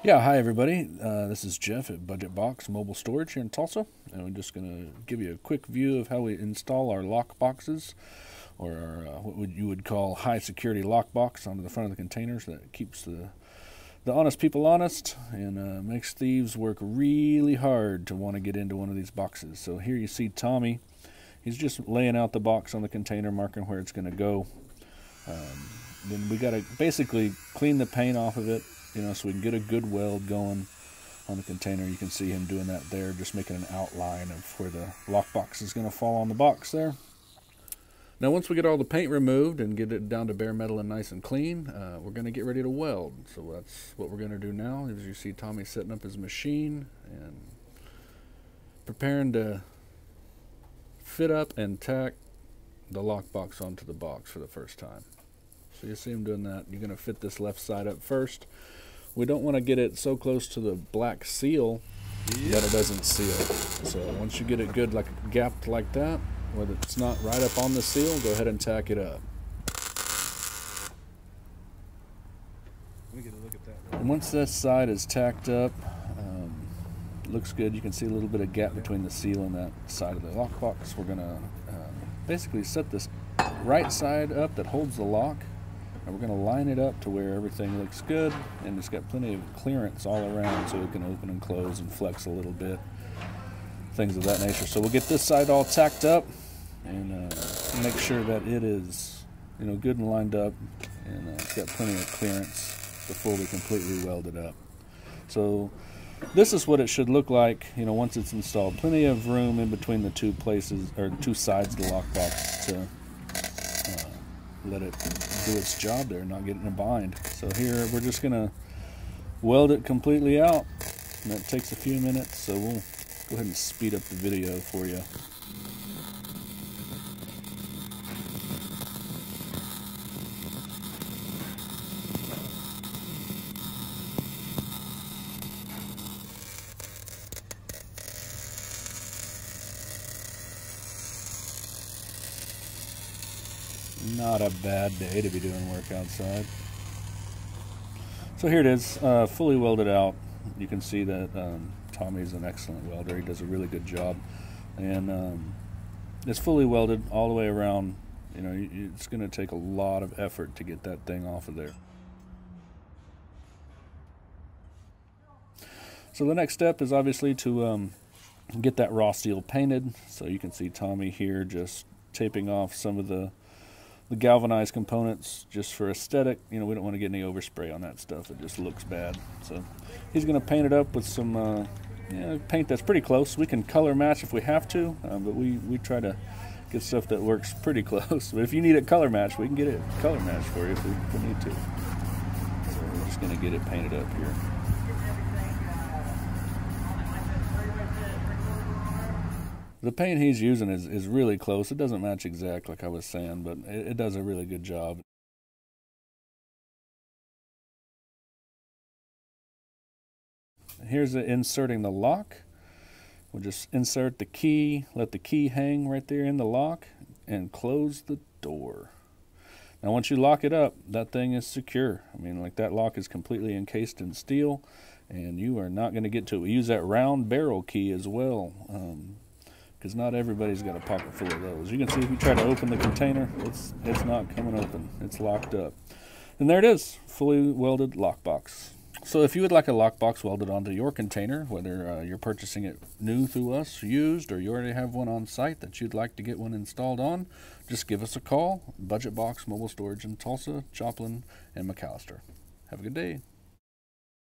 Yeah, hi everybody. This is Jeff at Budget Box Mobile Storage here in Tulsa, and we're just going to give you a quick view of how we install our lock boxes, or our, you would call high security lock box onto the front of the containers. That keeps the honest people honest and makes thieves work really hard to want to get into one of these boxes. So here you see Tommy. He's just laying out the box on the container, marking where it's going to go. Then we got to basically clean the paint off of it, so we can get a good weld going on the container. You can see him doing that there, just making an outline of where the lockbox is going to fall on the box there. Now once we get all the paint removed and get it down to bare metal and nice and clean, we're going to get ready to weld. So that's what we're going to do now. As you see Tommy setting up his machine and preparing to fit up and tack the lockbox onto the box for the first time. So you see him doing that. You're going to fit this left side up first. We don't want to get it so close to the black seal that it doesn't seal. So once you get it good, like gapped like that, where it's not right up on the seal, go ahead and tack it up. Let me get a look at that. And once this side is tacked up, looks good. You can see a little bit of gap between the seal and that side of the lockbox. We're going to basically set this right side up that holds the lock. And we're going to line it up to where everything looks good, and it's got plenty of clearance all around so it can open and close and flex a little bit, things of that nature. So we'll get this side all tacked up and make sure that it is good and lined up, and it's got plenty of clearance before we completely weld it up. So this is what it should look like once it's installed. Plenty of room in between the two places, or two sides of the lockbox, to let it do its job there, not get in a bind. So here we're just gonna weld it completely out, and that takes a few minutes, so we'll go ahead and speed up the video for you. Not a bad day to be doing work outside. So here it is, fully welded out. You can see that Tommy's an excellent welder. He does a really good job, and it's fully welded all the way around. It's going to take a lot of effort to get that thing off of there. So the next step is obviously to get that raw steel painted. So you can see Tommy here just taping off some of the galvanized components just for aesthetic. We don't want to get any overspray on that stuff. It just looks bad. So he's going to paint it up with some paint that's pretty close. We can color match if we have to, but we try to get stuff that works pretty close. But if you need it color match, we can get it color match for you if we need to. So we're just going to get it painted up here. The paint he's using is really close. It doesn't match exact like I was saying, but it does a really good job. Here's inserting the lock. We'll just insert the key, let the key hang right there in the lock, and close the door. Now once you lock it up, that thing is secure. Like that lock is completely encased in steel, and you are not going to get to it. We use that round barrel key as well. Because not everybody's got a pocket full of those. You can see if you try to open the container, it's not coming open. It's locked up. And there it is, fully welded lockbox. So if you would like a lockbox welded onto your container, whether you're purchasing it new through us, used, or you already have one on site that you'd like to get one installed on, just give us a call. Budget Box Mobile Storage in Tulsa, Joplin, and McAllister. Have a good day.